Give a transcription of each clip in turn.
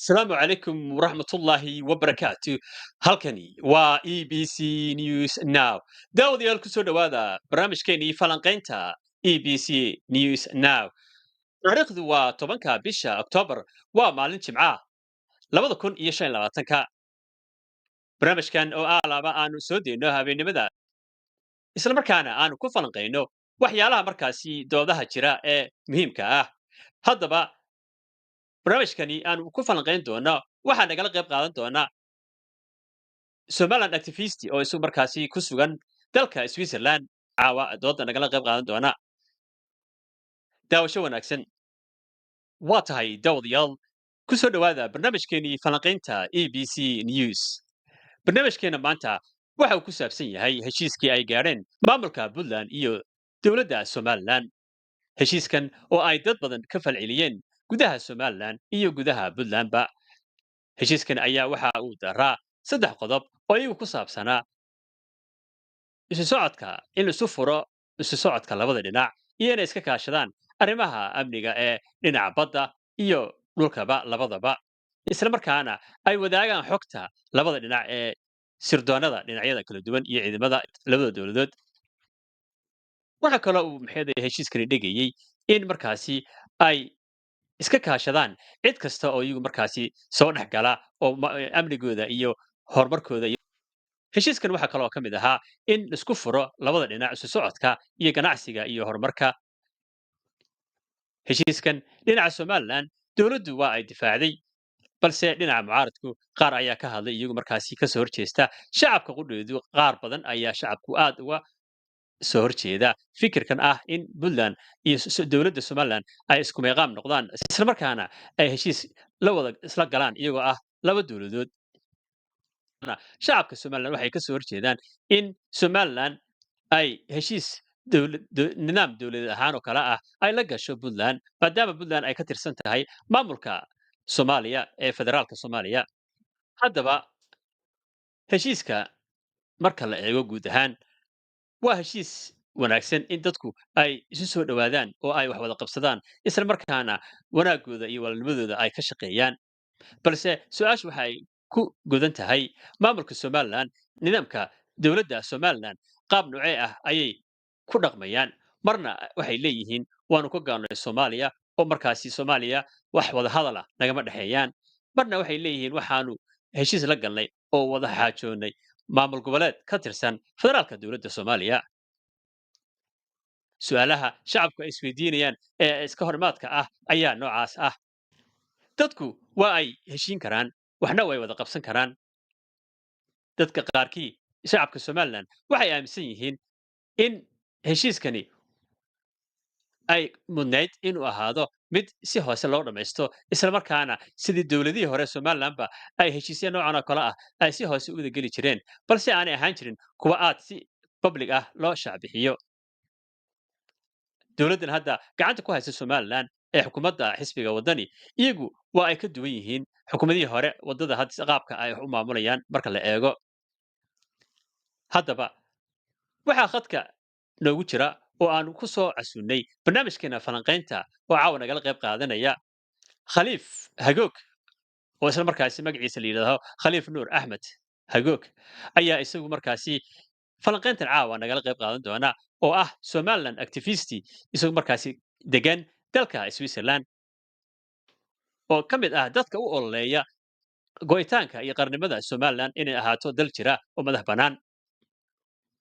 السلام عليكم ورحمة الله وبركاته. halkani waa EBC News Now. daawadayaal ku soo dhawaada barnaamijkeenii falanqaynta EBC News Now. taariikhdu waa 10ka bisha Oktoobar, waa maalin Jimcaha 2025. barnaamijkan oo alaaba aanu soo deyno habeenimada isla markaana aanu ku falanqayno waxyaalaha markaasi doodaha jira ee muhiimka ah. haddaba barnaamijkani aanu ku falanqayn doono waxaa nagala qayb qaadan doona Somaliland activist oo isu markaasi ku sugan dalka Switzerland. caawa dooda nagala qayb qaadan doona. daawasho wanaagsan. waa tahay daawadayaal ku soo dhawaada barnaamijkeenii falanqaynta EBC News. barnaamijkeena maanta waxa uu ku saabsan yahay heshiiskii ay gaadheen maamulka Puntland iyo dowladda Somaliland. heshiiskan oo ay dad badan ka falceliyeen gudaha Somaliland iyo gudaha Puntlandba. heshiiskan ayaa waxa uu daraa 3 qodob oo iyagu ku saabsanaa isu socodka, in isu furo isu socodka labada dhinac iyo inay iska kaashadaan arrimaha amniga ee dhinaca badda iyo dhulkaba labadaba, isla markaana ay wadaagaan xogta labada dhinac ee sirdoonada dhinacyada kala duwan iyo ciidamada labada dowladood. waxa kale uu heshiiskani dhigayay in markaasi ay iska kaashadaan cid kasta oo iyagu markaasi soo dhex gala oo amnigooda iyo horumarkooda. heshiiskan waxaa kaloo ka mid ahaa in isku furo labada dhinac isu socodka iyo ganacsiga iyo horumarka. heshiiskan dhinaca Somaliland dowladdu waa ay difaacday, balse dhinaca mucaaradku qaar ayaa ka hadlay iyagu markaasi ka soo horjeesta. shacabka qudhoodu qaar badan ayaa shacabku aad uga soo horjeeda fikirkan ah in Puntland iyo dowladda Somaliland ay isku meeqaam noqdaan, isla markaana ay heshiis la wada isla galaan iyagoo ah laba dowladood. shacabka Somaliland waxay ka soo horjeedaan in Somaliland ay heshiis nidaam dowladeed ahaan oo kale ah ay la gasho Puntland, maadaama Puntland ay ka tirsan tahay maamulka Soomaaliya ee federaalka Soomaaliya. haddaba heshiiska marka la eego guud ahaan waa heshiis wanaagsan in dadku ay isu soo dhawaadaan oo ay wax wada qabsadaan, isla markaana wanaagooda iyo walaalnimadooda ay ka shaqeeyaan. balse su-aashu waxa ay ku godan tahay maamulka Somaliland, nidaamka dowladda Somaliland qaab noocee ah ayay ku dhaqmayaan. marna waxay leeyihiin waanu ka gaarnay Soomaaliya oo markaasi Soomaaliya wax wada hadal ah nagama dhexeeyaan. marna waxay leeyihiin waxaanu heshiis la galnay oo wada xaajoonay maamul goboleed ka tirsan federaalka dowladda Soomaaliya. su'aalaha shacabku ay isweydiinayaan ee iska horimaadka ah ayaa noocaas ah. dadku waa ay heshiin karaan, waxna way wada qabsan karaan. dadka qaarkii shacabka Somaliland waxay aaminsan yihiin in heshiiskani ay mudnayd inuu ahaado mid si hoose loo dhamaysto, isla markaana sidii dowladihii hore Somalilandba ay heshiisya noocan oo kale ah ay si hoose u wada geli jireen, balse aanay ahaan jirin kuwa aad si public ah loo shaabixiyo. dowladdan hadda gacanta ku haysa Somaliland ee xukuumadda xisbiga wadani iyagu waa ay ka duwan yihiin xukuumadihii hore wadada hadda qaabka ay wax u maamulayaan marka la eego. haddaba waxaa khadka noogu jira oo aanu ku soo casuunay barnaamijkeena falanqaynta oo caawa nagala qayb qaadanaya khaliif hagoog, oo isla markaasi magaciisa la yidhaahdo khaliif nuur axmed hagoog, ayaa isagu markaasi falanqayntan caawa nagala qayb qaadan doona, oo ah Somaliland activist isagu markaasi degan dalka Switzerland, oo ka mid ah dadka u ololeeya go'itaanka iyo qarnimada Somaliland inay ahaato dal jira oo madax bannaan.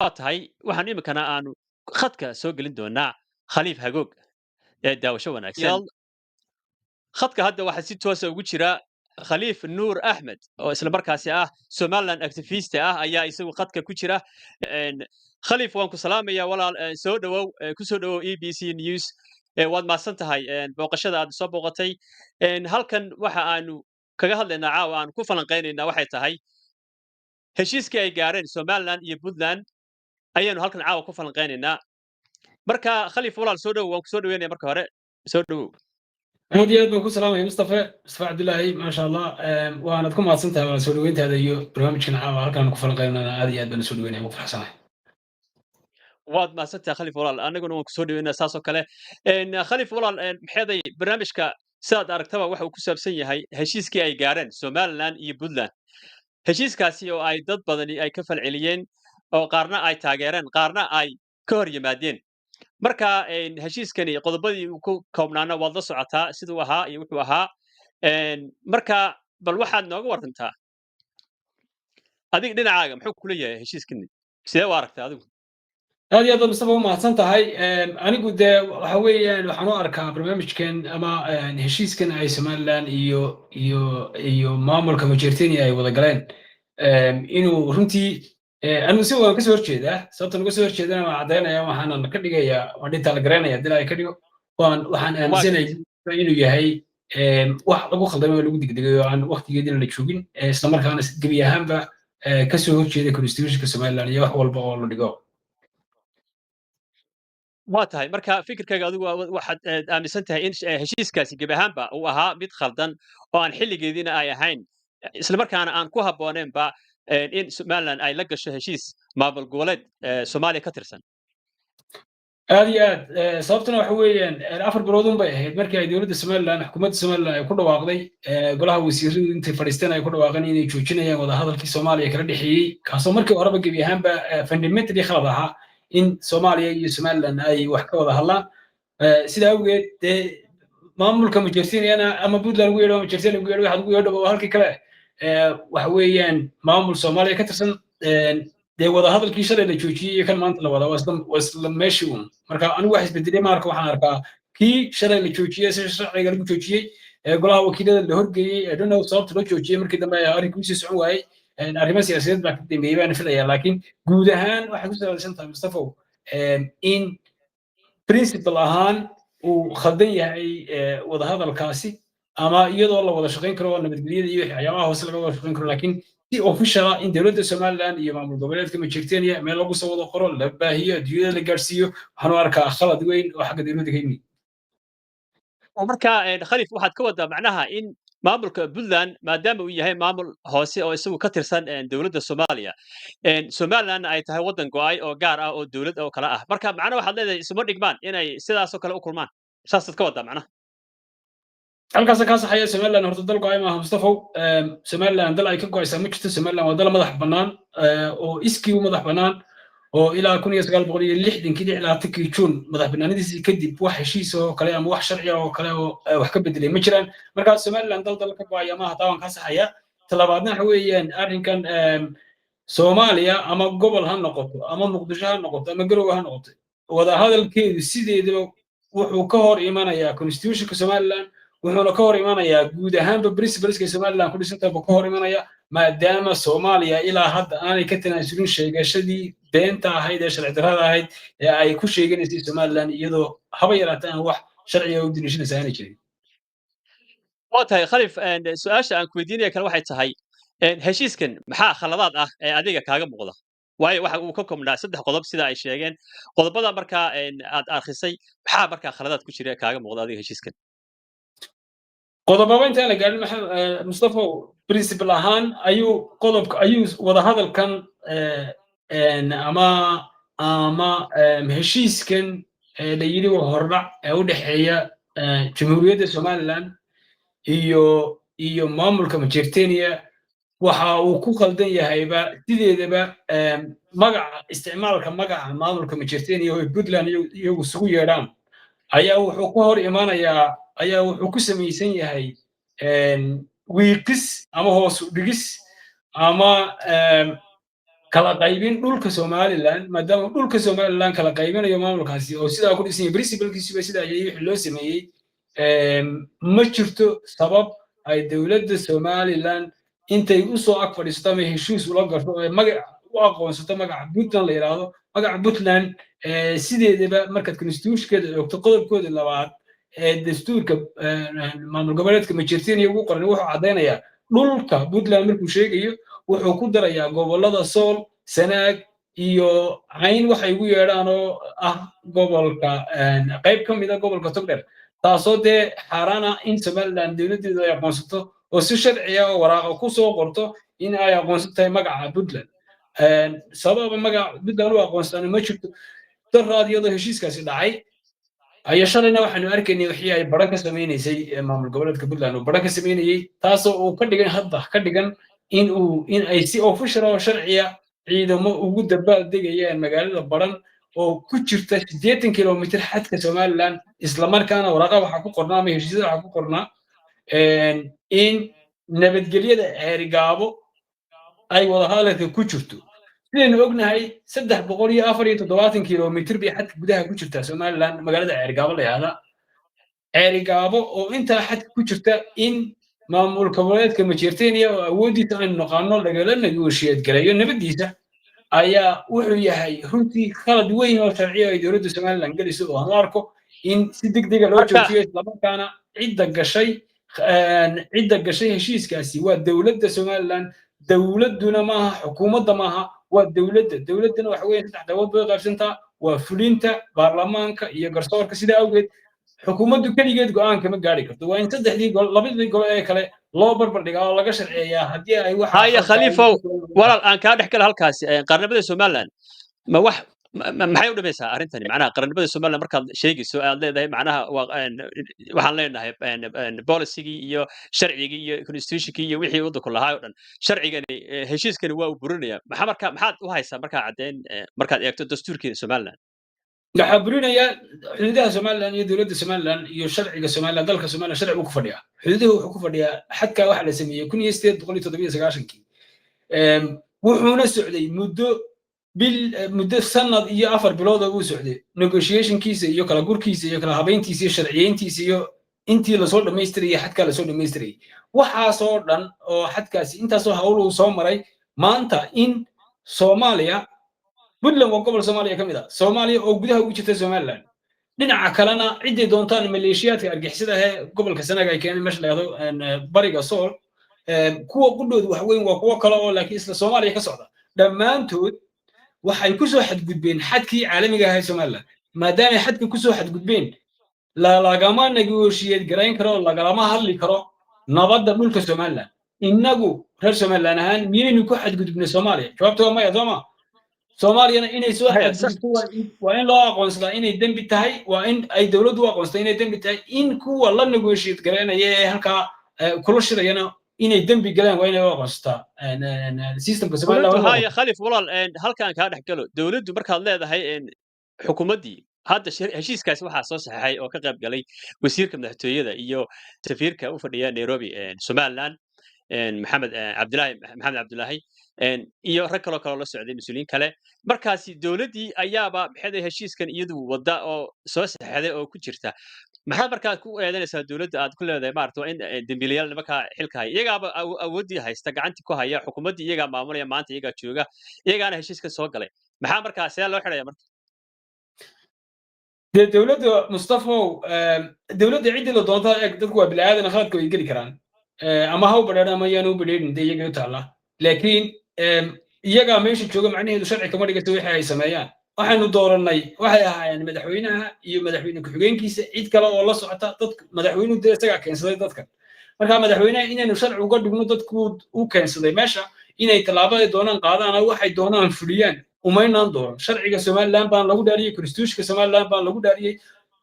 waa tahay waxaan iminkana aanu khadka soo gelin doonaa khaliif hagoog ee daawasho wanaagsan. khadka hadda waxaa si toosa ugu jira khaliif nuur axmed oo isla markaasi ah Somaliland activist ah ayaa isagu khadka ku jira. khaliif waan ku salaamayaa walaal, soo dhawow, ku soo dhawow EBC News. waad mahadsan tahay booqashada aad soo booqatay. halkan waxa aanu kaga hadlaynaa caawa aanu ku falanqaynaynaa waxay tahay heshiiskii ay gaareen Somaliland iyo Puntland ayaanu halkan caawa ku falanqaynaynaa. marka khaliif walaal soo dhawow, waan ku soo dhaweynaya marka hore, soo dhawow. aad iyo aad baan ku salaamaya mustafa cabdilaahi, maasha allah. waanad ku mahadsan tahay waa soo dhaweyntaada iyo barnaamijkan caawa halkaan ku falanqaynana aad iyo aad baan soo dhaweynaya, ugu faraxsanahay. waad mahadsantahay khaliif walaal, anaguna waan ku soo dhaweynaa saas oo kale. khaliif walaal, maxeeday barnaamijka sidaad aragtaba waxa uu ku saabsan yahay heshiiskii ay gaareen Somaliland iyo Puntland. Heshiiskaasi oo ay dad badani ay ka falceliyeen oo qaarna ay taageereen, qaarna ay ka hor yimaadeen. Marka heshiiskani qodobadii uu ku koobnaana waad la socotaa siduu ahaa iyo wuxuu ahaa. Marka bal waxaad nooga warantaa adiga dhinacaaga muxuu kula yahay heshiiskani? Sidee u aragtaa adigu? aad iyo aad baad Mustafa u mahadsan tahay anigu dee waxa weeyaan waxaan u arkaa barnaamijkan ama heshiiskan ay Somaliland iyo maamulka Majeerteenia ay wada galeen inuu runtii anigu si waan ka soo horjeedaa sababta uga soo horjeedana waan caddaynaya waxaanan ka dhigayaa waan dhinta la garanaya dil ay ka dhigo waxaan aaminsanahay inuu yahay wax lagu khaldamay oo lagu degdegay oo aan waqtigeedina la joogin isla markaana gebi ahaanba ka soo horjeeda constitutionka Somaliland iyo wax walba oo la dhigo waa tahay marka fikirkaaga adigu waxaad aaminsan tahay in heshiiskaasi gebi ahaanba uu ahaa mid khaldan oo aan xilligeediina ay ahayn isla markaana aan ku habbooneenba in Somaliland ay la gasho heshiis maamul goboleed Soomaaliya ka tirsan. aad iyo aad sababtuna waxa weeyaan afar biloodun bay ahayd markii ay dowladda Somaliland xukuumadda Somaliland ay ku dhawaaqday golaha wasiiradu intay fadhiisteen ay ku dhawaaqeen inay joojinayaan wada hadalkii Soomaaliya kala dhexeeyay kaasoo markii horeba gebi ahaanba fundamentally khalad ahaa in Soomaaliya iyo Somaliland ay wax ka wada hadlaan sida awgeed dee maamulka Majeerteeniana ama Puntland ugu yeedho Majeerteen ugu yeedho waxa ugu yeedho halkii kale waxa weeyaan maamul Soomaaliya ka tirsan dee wada hadalkii shalay la joojiyey iyo kan maanta la wada waa isla meeshii uun marka anigu wax isbedelay marka waxaan arkaa kii shalay la joojiyey si sharciga lagu joojiyey golaha wakiilada la horgeeyey don't know sababta loo joojiyey markii dambe arrinkii sii socon waayey arrimo siyaasadeed baa ka dambeeyey baan filayaa laakiin guud ahaan waxay ku saleysan tahay Mustafa in principle ahaan uu khaldan yahay wada hadalkaasi ama iyadoo la wada shaqayn karo nabadgelyada iyo waxyaabaha hoose laga wada shaqayn karo laakiin si official in dowladda Somaliland iyo maamul goboleedka Majeerteenia meel lagu soo wada qoro la baahiyo adduunyada la gaarsiiyo waxaan u arkaa khalad weyn oo xagga dowladda ka yimid marka Khalif waxaad ka wadaa macnaha in maamulka Puntland maadaama uu yahay maamul hoose oo isagu ka tirsan dowladda Soomaaliya Somaliland ay tahay wadan go'ay oo gaar ah oo dowlad oo kala ah marka macnaha waxaad leedahay isuma dhigmaan inay sidaas oo kale u kulmaan saasaad ka wadaa macnaha halkaas ka saxaya Somaliland horta dal go'ay maaha Mustafa Somaliland dal ay ka go'aysaa ma jirto Somaliland waa dal madax bannaan oo iskii u madax bannaan oo ilaa 1960 Juun madax bannaanidiisii kadib wax heshiis oo kale ama wax sharci oo kale oo wax ka bedelay ma jiraan marka Somaliland dal ka go'aya maaha taan ka saxaya talabaadna waxa weeyaan arrinkan Soomaaliya ama gobol ha noqoto ama Muqdisho ha noqoto ama Garowe ha noqoto wada hadalkeedu sideedaba wuxuu ka hor imanayaa constitutionka Somaliland wuxuuna ka hor imanayaa guud ahaanba principleska Somaliland ku dhisantahay ka hor imanaya maadaama Soomaaliya ilaa hadda aanay ka tanaasulin sheegashadii beenta ahayd ee sharci darrada ahayd ee ay ku sheeganaysay Somaliland iyadoo haba yaraatee aan wax sharci ah u dinishinaysa aanay jirin waa tahay Khalif su'aasha aan ku weydiinaya kale waxay tahay heshiiskan maxaa khaladaad ah ee adiga kaaga muuqda waayo waxa uu ka koobnaa 3 qodob sida ay sheegeen qodobada markaa aad akhrisay maxaa markaa khaladaad ku jira kaaga muuqda adiga heshiiskan qodobaba intaan la gaarin Mustafa principle ahaan ayuu wada hadalkan ama heshiiskan la yidhi waa hordhac ee u dhexeeya jamhuuriyadda Somaliland iyo maamulka Majeerteenia waxa uu ku khaldan yahayba sideedaba magaca isticmaalka magaca maamulka Majeerteenia oo Puntland iyagu isugu yeedhaan ayaa wuxuu ka hor imanayaa ayaa wuxuu ku samaysan yahay wiiqis ama hoos u dhigis ama kala qaybin dhulka Somaliland maadaama dhulka Somaliland kala qaybinayo maamulkaasi oo sidaa ku dhisan yahay principlekiisuba sidaa ayay wixii loo sameeyey ma jirto sabab ay dowladda Somaliland intay u soo ag fadhiisato ama heshiis ula gasho ee magac u aqoonsato magaca Puntland la yiraahdo magaca Puntland sideedaba markaad constitutionkeeda eegto qodobkooda labaad ee dastuurka maamul goboleedka Majeerteenia ugu qoran wuxuu cadeynayaa dhulka Puntland markuu sheegayo wuxuu ku darayaa gobolada Sool Sanaag iyo Cayn waxay ugu yeedhaan oo ah gobolka qayb ka mid ah gobolka Togdheer taasoo dee xaaraana in Somaliland dowladdeedu ay aqoonsato oo si sharci ah oo waraaqa ku soo qorto in ay aqoonsan tahay magaca Puntland sababa magaca Puntland u aqoonsan ma jirto daraad iyadoo heshiiskaasi dhacay ayaa shalayna waxaanu arkaynay wixii ay baran ka samaynaysay maamul goboleedka puntland oo baran ka samaynayay taasoo uu ka dhigan hadda ka dhigan in ay si official oo sharciya ciidamo ugu dabaal degayaan magaalada baran oo ku jirta 80 kilomitir xadka somaliland islamarkaana waraaqa waxaa ku qornaa ama heshiisyada waxaa ku qornaa in nabadgelyada ceerigaabo ay wadahadalka ku jirto sidaynu ognahay 347 kilomitir bay xadka gudaha ku jirtaa somaliland magaalada ceerigaabo la yihahda ceerigaabo oo intaa xadka ku jirta in maamul goboleedka majeerteeniya oo awooddiisa aynu naqaano lagala negooshiyeed galayo nabaddiisa ayaa wuxuu yahay runtii khalad weyn oo sharciya ay dowladda somaliland gelayso oo aan u arko in si degdega loo joojiyo islamarkaana cidda gashay heshiiskaasi waa dowladda somaliland dowladduna maaha xukuumadda maaha waa dowladdana waxa weeye saddex dabood bay qaybsantaa waa fulinta baarlamaanka iyo garsoorka sidaa awgeed xukuumaddu keligeed go'aan kama gaari karto waa in labadii gole ee kale loo barbar dhigaa oo laga sharceeyaa haddii ay wax haya khaliifow walaal aan kaa dhex gala halkaasi qaranimada somaliland ma wax maxay u dhimaysaa arrintani macnaha qaranimada somaliland markaad sheegayso aad leedahay macnaha waxaan leenahay policygii iyo sharcigii iyo constitutionkii iyo wixii waddanku lahaa oo dhan sharcigani heshiiskani waa uu burinaya maxaad u haysaa markaa caddeyn markaad eegto dastuurkii somaliland waxaa burinaya xuduudaha somaliland iyo dowladda somaliland iyo sharciga somaliland dalka somaliland sharci buu ku fadhiyaa xuduuduhu wuxuu ku fadhiyaa xadkaa waxa la sameeyey 1897 wuxuuna socday muddo sanad iyo 4 bilood oo uu socday negotiationkiisa iyo kala gurkiisa iyo kala habeyntiisa iyo sharciyeyntiisa iyo intii lasoo dhammaystirayay xadkaa lasoo dhammaystirayay waxaasoo dhan oo xadkaasi intaasoo hawl uu soo maray maanta in soomaaliya puntland waa gobol soomaaliya ka mid ah soomaaliya oo gudaha ugu jirta somaliland dhinaca kalena ciday doontaan maleeshiyaadka argixisada ee gobolka sanaag ay keeneen meesha la yahdo bariga sool kuwa qudhoodu wax weyn waa kuwo kale oo laakiin isla soomaaliya ka socda dhammaantood waxay ku soo xadgudbeen xadkii caalamiga ahaa somaliland maadaamay xadka ku soo xadgudbeen lagama negooshiyeed garayn karo lagalama hadli karo nabadda dhulka somaliland innagu reer somaliland ahaan miyaynu ku xadgudubnay soomaaliya jawaabta waa maya sooma soomaaliyana inay soo xadgudubto waa in loo aqoonsadaa inay dembi tahay waa in ay dowladdu u aqoonsataa inay dembi tahay in kuwa la negooshiyeed garaynaya ee halkaa kula shirayana inay dembi galaan waa inay u aqoonsataa systemka somaliland haya khalif walaal halkaan kaa dhex galo dowladdu markaad leedahay xukuumaddii hadda heshiiskaasi waxaa soo saxeexay oo ka qayb galay wasiirka madaxtooyada iyo safiirka u fadhiya nairobi somaliland maxamed cabdilaahi iyo rag kaloo la socday mas-uuliyiin kale markaasi dowladdii ayaaba maxay heshiiskan iyadu wadda oo soo saxeexday oo ku jirta maxaad markaad ku eedanaysaa dowladda aad ku leedahay maarata waa in dembiilayaal nimankaa xilka haya iyagaaba awooddii haysta gacantii ku haya xukuumaddii iyagaa maamulaya maanta iyagaa jooga iyagaana heshiiskan soo galay maxaa markaa see loo xidhaya marka dee dowladda mustafow dowladda ciddii la doontaa eeg dadku waa bilaadan khaladka way geli karaan ama ha u badheedhan ama yaanu u badheedhin dee iyaga u taalla laakiin iyagaa meesha jooga macnaheedu sharci kama dhigayso wixii ay sameeyaan waxaynu doorannay waxay ahaayeen madaxweynaha iyo madaxweyne ku-xigeenkiisa cid kale oo la socota dadka madaxweynuhu dee isagaa keensaday dadkan marka madaxweynaha inaynu sharci uga dhigno dadku u keensaday meesha inay tallaabada doonaan qaadaan waxay doonaan fuliyaan umaynaan dooran sharciga somaliland baan lagu dhaariyey constitutionka somaliland baan lagu dhaariyey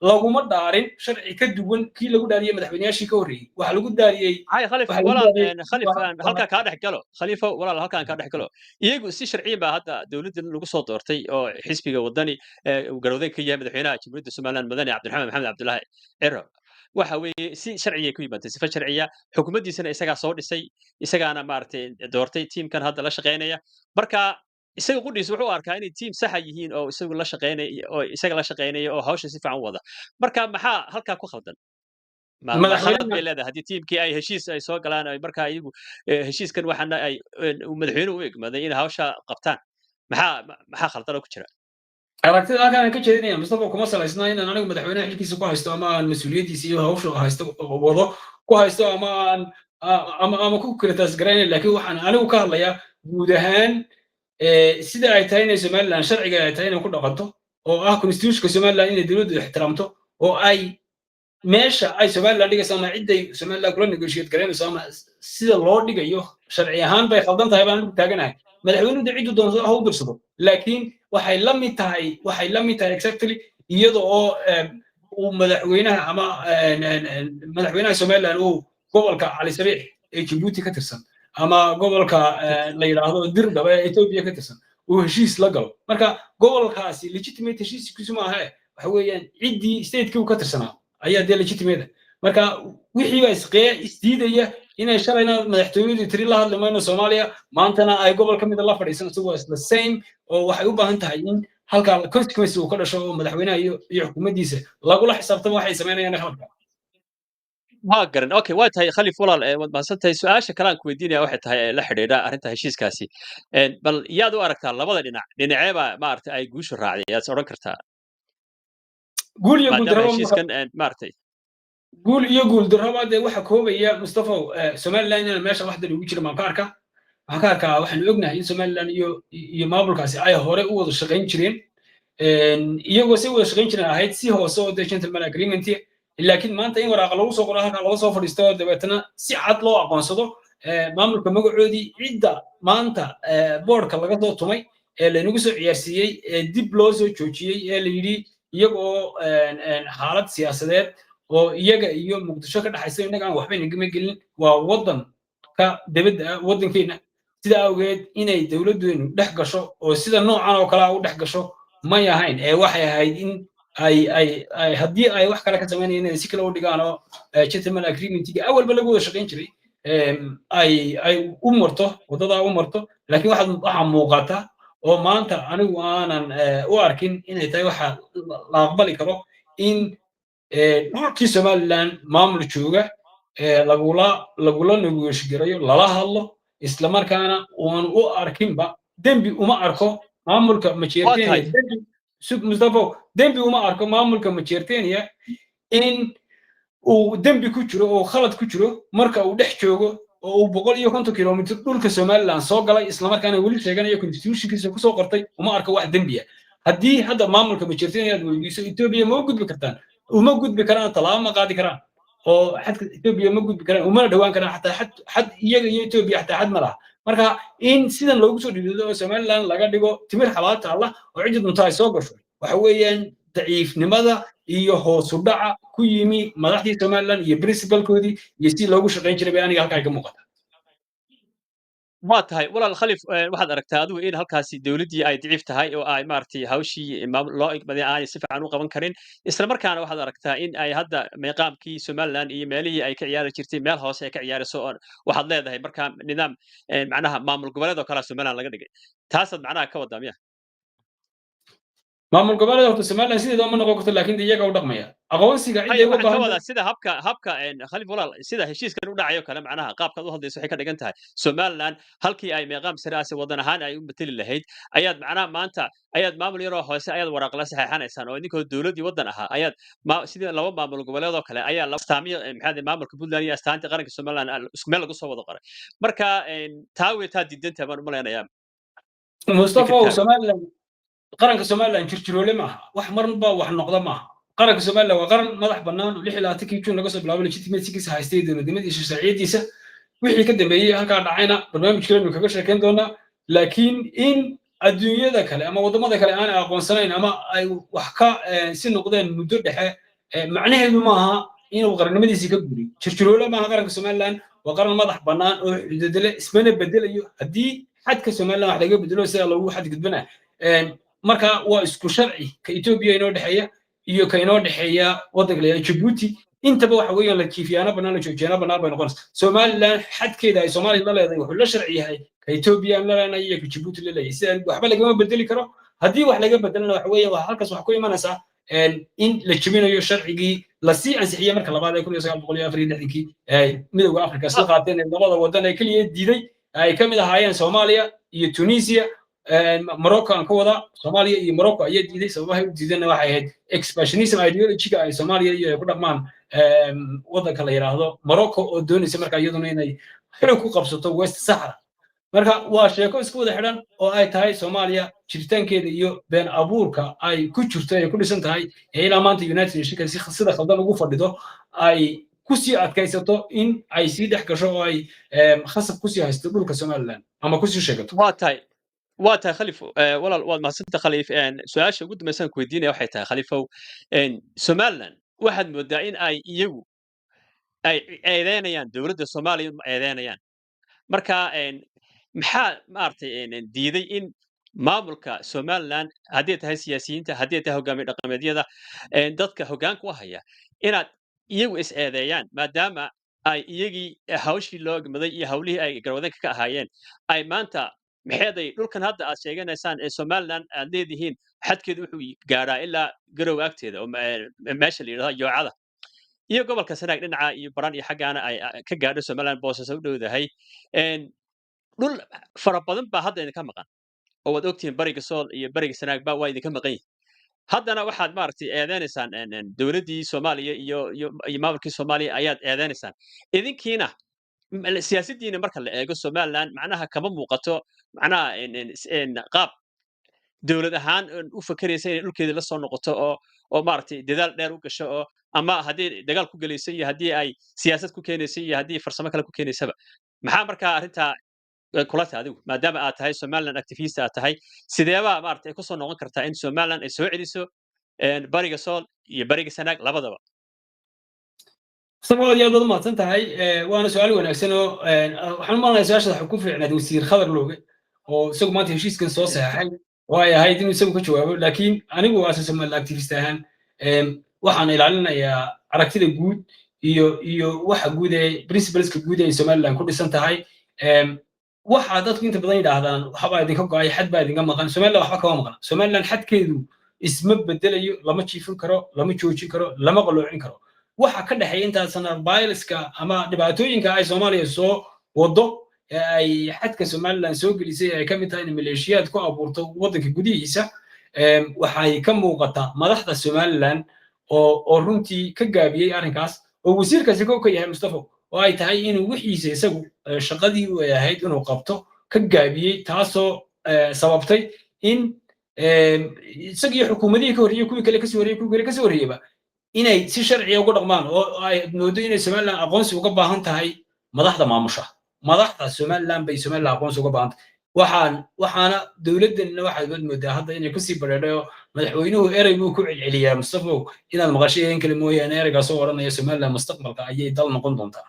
laguma dhaarin sharci ka duwan kii lagu dhaariyey madaxweynayaashii ka horreeyey waxa lagu dhaariyey halkaa kaa dhex galo khaliifo walaal halkaan kaa dhex galo iyagu si sharciyan baa hadda dowladda lagu soo doortay oo xisbiga wadani garowdeyn ka yahay madaxweynaha jamhuuriyadda somaliland madani cabdiraxmaan maxamed cabdilaahi ciro waxa weeye si sharciya ku yimaatay sifa sharciya xukuumaddiisana isagaa soo dhisay isagaana maaragtay doortay tiimkan hadda la shaqaynaya marka isaga qudhiis wuxuu arkaa inay tiim saxa yihiin oo isagu la shaqaynaya oo isaga la shaqaynaya oo hawsha si fiican u wada marka maxaa halkaa ku khaldan khalad bay leedahay haddii tiimkii ay heshiis ay soo galaan ay markaa iyagu heshiiskan waxaana ay madaxweynuhu u egmaday inay hawsha qabtaan maxaa khaldan oo ku jira aragtida halkaan ka jeedinaya mustafa kuma salaysnaa inaan anigu madaxweynaha xilkiisa ku haysto ama aan mas-uuliyaddiisa iyo hawsha haysto wado ku haysto ama aan ama ku kiritaas garaynay laakiin waxaan anigu ka hadlayaa guud ahaan sida ay tahay inay somaliland sharciga ay tahay inay ku dhaqanto oo ah constitutionka somaliland inay dowladdu ixtiraamto oo ay meesha ay somaliland dhigayso ama cidday somaliland kula negotiate garaynayso ama sida loo dhigayo sharci ahaan bay khaldan tahay baan anigu taaganahay madaxweynuhu dee ciddu doonto ha u dirsado laakiin waxay la mid tahay exactly iyada oo madaxweynaha ama madaxweynaha somaliland uu gobolka cali sabiix ee jibuuti ka tirsan ama gobolka la yidhaahdo dirdhaba ee etoobiya ka tirsan uu heshiis la galo marka gobolkaasi legitimate heshiiskiisu maaha waxa weeyaan ciddii stateki uu ka tirsanaa ayaa dee legitimate marka wixii baa isdiidaya inay shalayna madaxtooyadu tiri la hadli mayno soomaaliya maantana ay gobol ka mida la fadhiisan isagoo is the same oo waxay u baahan tahay in halkaa consequence uu ka dhasho oo madaxweynaha iyo xukuumaddiisa lagula xisaabtamo waxay samaynayaan khaladka waa garan okay waa tahay khalif walaal waad mahadsantahay su-aasha kale aan ku weydiinaya waxay tahay la xidhiidha arrinta heshiiskaasi bal yaad u aragtaa labada dhinac dhinaceeba maaragtay ay guusha raacday yaad odhan kartaa guul iyo maadaama guuldarraba heshiiskan maaragtay guul iyo guuldarraba dee waxa koobaya mustafaw somaliland inaan meesha wax dal ugu jira maan ka arkaa waxaan ka arkaa waxaanu ognahay in somaliland iyo maamulkaasi ay hore u wada shaqayn jireen iyagoo si wada shaqayn jireen ahayd si hoose oo dee gentleman agreement laakiin maanta in waraaqa lagu soo qoro halkaa laga soo fadhiisto dabeetana si cad loo aqoonsado maamulka magacoodii cidda maanta boardka laga soo tumay ee laynagu soo ciyaarsiiyey ee dib loo soo joojiyey ee la yidhi iyagoo xaalad siyaasadeed oo iyaga iyo muqdisho ka dhaxaysa innaga aan waxba nagama gelin waa waddanka dibadda waddankeena sida awgeed inay dowladdeenu dhex gasho oo sida noocan oo kale u dhex gasho may ahayn ee waxay ahayd in ay haddii ay wax kale ka samaynayeen inay si kale u dhigaan oo gentleman agreementiga awalba lagu wada shaqayn jiray ay u marto waddadaa u marto laakiin waxaa muuqata oo maanta anigu aanan u arkin inay tahay waxa la aqbali karo in dhulkii somaliland maamul jooga lagula negoshgarayo lala hadlo islamarkaana uan u arkinba dembi uma arko maamulka majeerteniya mustafa dembi uma arko maamulka majeerteniya in uu dembi ku jiro oo khalad ku jiro marka uu dhex joogo oo uu 150 kilomitir dhulka somaliland soo galay islamarkaana weli sheeganayo constitutionkiisa kusoo qortay uma arko wax dembiya haddii hadda maamulka majeerteniya aad weydiiso etoobiya ma u gudbi kartaan uma gudbi karaan tallaabo ma qaadi karaan oo xadka etoobiya ma gudbi karaan umana dhowaan karaan xataa xad iyaga iyo etoobiya xataa xad ma laha marka in sidan loogu soo dhiido oo somaliland laga dhigo timir xalaal taalla oo cidda dunta ay soo gasho waxa weeyaan daciifnimada iyo hoosu dhaca ku yimi madaxdii somaliland iyo principalkoodii iyo si loogu shaqayn jiray bay aniga halkaa iga muuqata waa tahay walaal khalif waxaad aragtaa adigu in halkaasi dowladdii ay daciif tahay oo ay maaragtay hawshii loo igmaday aanay si fiican u qaban karin isla markaana waxaad aragtaa in ay hadda meeqaamkii somaliland iyo meelihii ay ka ciyaari jirtay meel hoose ay ka ciyaarayso oo waxaad leedahay markaa nidaam macnaha maamul goboleed oo kalea somaliland laga dhigay taasaad macnaha ka wadaa miya maamul goboleed horta somaliland sideeda uma noqon karto laakiin iyaga u dhaqmaya aqoonsiga cidda uga waxaan ka baahan wadaa sida habka khalif walaal sida heshiiskan u dhacayo kale macnaha qaabkaad u hadlayso waxay ka dhigan tahay somaliland halkii ay meeqaam sare ase wadan ahaan ay u beteli lahayd ayaad macnaha maanta ayaad maamul yaroo hoose ayaad waraaq la saxeexanaysaan oo idinkoo dowladdii waddan ahaa ayaad sidii laba maamul goboleed oo kale ayaa astaamiyo maxaa maamulka puntland iyo astaanta qaranka somaliland isku meel lagu soo wada qoray marka taa wey taa diidantahay baan u malaynayaa mustafa somaliland qaranka somaliland jirjiroole maaha wax marnba wax noqda maaha qaranka somaliland waa qaran madax bannaan oo 16 juun laga soo bilaabo legitimacygiisa haystay dowladnimadiisa sharciyadiisa wixii ka dambeeyey halkaa dhacayna barnaamijkeenu kaga sheekayn doonaa laakiin in adduunyada kale ama waddamada kale aanay aqoonsanayn ama ay wax ka si noqdeen muddo dhexe macnaheedu maaha inuu qarannimadiisii ka guriyo jirjiroole maaha qaranka somaliland waa qaran madax bannaan oo xududale ismana bedelayo haddii xadka somaliland wax laga bedelo sida loogu xadgudbana marka waa isku sharci ka etoobiya inoo dhexeeya iyo ka inoo dhexeeya waddanka la Djibouti intaba waxa weeyaan la kiifiyaana bannaan la joojiyana bannaan bay noqonaysaa somaliland xadkeeda ay soomaaliya la leedahay wuxuu la sharci yahay ka etoobiya la leedahay iyo ka Djibouti la leeyahay sida waxba lagama bedeli karo haddii wax laga bedelana waxa weeye waa halkaas wax ku imanaysaa in la jebinayo sharcigii la sii ansixiyay marka labaad ee 1964 midowga afrika isla qaateen labada waddan ee kaliya diiday ay ka mid ahaayeen soomaaliya iyo tunisia Morocco aan ka wada Soomaaliya iyo Morocco ayaa diiday sababahay u diidana waxay ahayd expansionism ideology-ga ay Soomaaliya iyo ku dhaqmaan waddanka la yiraahdo Morocco oo doonaysa marka iyaduna inay xilli ku qabsato West Sahara marka waa sheeko isku wada xidhan oo ay tahay Soomaaliya jiritaankeeda iyo been abuurka ay ku jirto ay ku dhisan tahay ilaa maanta United Nations sida khaldan ugu fadhido ay ku sii adkaysato in ay sii dhex gasho oo ay khasab ku sii haysto dhulka Somaliland ama ku sii sheegato waa tahay khalif walaal waad mahadsantahay khalif su-aasha ugu dambaysan ku weydiinaya waxay tahay khalifow somaliland waxaad moodaa in ay iyagu ay eedeynayaan dowladda Soomaaliya eedeynayaan. Marka maxaa maaragtay diiday in maamulka Somaliland haddii ay tahay siyaasiyiinta, haddii ay tahay hogaamiye dhaqameedyada, dadka hoggaanka u haya, inaad iyagu is eedeeyaan maadaama ay iyagii hawshii loo egmaday iyo hawlihii ay garwadeenka ka ahaayeen, ay maanta maxeeday dhulkan hadda aad sheeganaysaan ee Somaliland aad leedihiin xadkeedu wuxuu gaadhaa ilaa Garowe agteeda oo meesha la yidhahdo Yoocada iyo gobolka Sanaag dhinaca iyo Baran iyo xaggaana ay ka gaadho Somaliland boosaaso u dhowdahay. Dhul fara badan baa hadda idinka maqan oo waad ogtihiin bariga Sool iyo bariga Sanaag baa waa idinka maqan yihiin. Haddana waxaad maaragtay eedeynaysaan dowladdii Soomaaliya iyo maamulkii Soomaaliya ayaad eedeynaysaan. Idinkiina siyaasaddiina marka la eego Somaliland macnaha kama muuqato macnaha qaab dowlad ahaan u fakaraysa inay dhulkeeda la soo noqoto oo maaragtay dadaal dheer u gasho oo ama haddii dagaal ku galayso iyo haddii ay siyaasad ku keenayso iyo haddii farsamo kale ku keenaysaba. Maxaa markaa arrintaa kula tahay adigu maadaama aad tahay Somaliland activist aad tahay sideebaa maaragtay ay ku soo noqon kartaa in Somaliland ay soo celiso bariga Sool iyo bariga Sanaag labadaba? mustafa aad iyo aad baad umahadsan tahay waana su-aal wanaagsan oo waxaan u malanayaa su-aashaas waxay ku fiicnayd wasiir khadar looge oo isagu maanta heshiiskan soo saxeexay oo ay ahayd inuu isagu ka jawaabo laakiin anigu waase Somaliland activist ahaan waxaan ilaalinayaa aragtida guud iyo waxa guud ee principleska guud ee Somaliland ku dhisan tahay waxa dadku inta badan yidhaahdaan waxbaa idinka go'ay xad baa idinka maqan Somaliland waxba kama maqan Somaliland xadkeedu isma bedelayo lama jiifin karo lama joojin karo lama qaloocin karo waxa ka dhaxeeya intaasna viruska ama dhibaatooyinka ay Soomaaliya soo wado ay xadka Somaliland soo gelisay ay ka mid tahay in maleeshiyaad ku abuurto waddanka gudihiisa waxay ka muuqataa madaxda Somaliland oo runtii ka gaabiyey arrinkaas oo wasiirkaasi ka yahay Mustafa oo ay tahay inuu wixiisa isagu shaqadii uu ahayd inuu qabto ka gaabiyey taasoo sababtay in isagii xukuumadihii ka horreeyay kuwii kale ka soo horreeyaba inay si sharci uga dhaqmaan oo ay moodo inay Somaliland aqoonsi uga baahan tahay madaxda maamusha madaxda Somaliland bay Somaliland aqoonsi uga baahan tahay waxaana dowladdanna waxaad moodaa hadda inay kusii badheedhayo madaxweynuhu erey buu ku celceliyaa Mustafa inaad maqashay in kale mooyaane ereygaas oo oranaya Somaliland mustaqbalka ayay dal noqon doontaa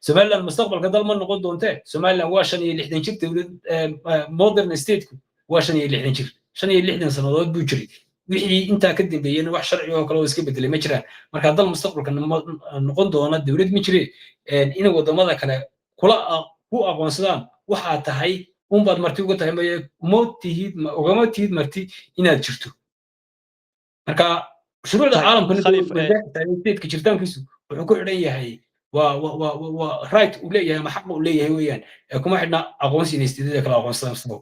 Somaliland mustaqbalka dal ma noqon doonte Somaliland waa 65 jir dowlad modern state-ku waa 65 jir 65 sanadood buu jiray wixii intaa ka dambeeyayna wax sharci oo kale oo iska bedelay ma jiraan marka dal mustaqbalka noqon doona dowlad ma jireen in wadamada kale ku aqoonsadaan waxa tahay baad marti uga tahay ugama tihid marti inaad jirto marka shuruucda caalamka stateska jirtaankiisu wuxuu ku xidhan yahay waa right uu leeyahay ama xaq uu leeyahay weeyaan kuma xidhna aqoonsi inay isteedada kala aqoonsadaan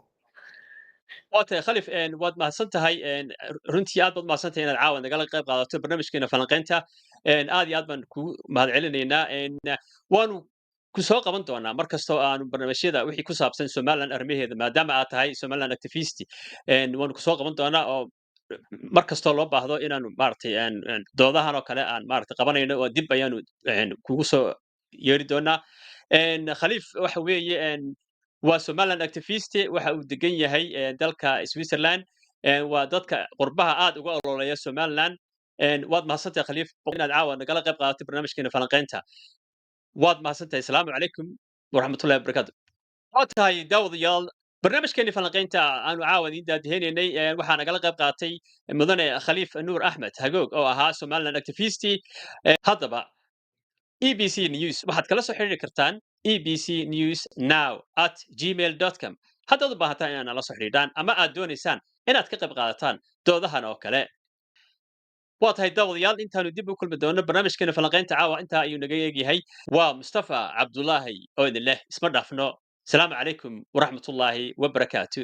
waatay khalif waad mahadsan tahay runtii aad baad mahadsan tahay inaad caawa nagala qayb qaadato barnaamijkeena falanqaynta aad iyo aad baan kugu mahadcelinaynaa waanu ku soo qaban doonaa mar kastoo aanu barnaamijyada wixii ku saabsan Somaliland arrimaheeda maadaama aad tahay Somaliland activist waanu ku soo qaban doonaa oo mar kastoo loo baahdo inaanu maaragtay doodahan oo kale aan maaragtay qabanayno oo dib ayaanu kugu soo yeeri doonaa khaliif waxa weeye waa Somaliland activist waxa uu degan yahay dalka Switzerland waa dadka qurbaha aad uga ololeeya Somaliland waad mahadsantahay khaliif inaad caawa nagala qayb qaadato barnaamijkeena falanqaynta waad mahadsantahay asalaamu calaykum waraxmatullahi wabarakaatu waa tahay daawadayaal barnaamijkeeni falanqaynta aanu caawa idiin daadiheynaynay waxaa nagala qayb qaatay mudane khaliif nuur axmed hagoog oo ahaa Somaliland activist haddaba EBC News waxaad kala soo xiriiri kartaan ebcnewsnow@gmail.com haddaad u baahataan inaad nala soo xidhiidhaan ama aad doonaysaan inaad ka qayb qaadataan doodahan oo kale waa tahay daawadayaal intaanu dib u kulmi doono barnaamijkeena falanqaynta caawa intaa ayuu naga eegyahay waa Mustafa Cabdullaahi oo idin leh isma dhaafno asalaamu calaykum waraxmatullaahi wabarakaatu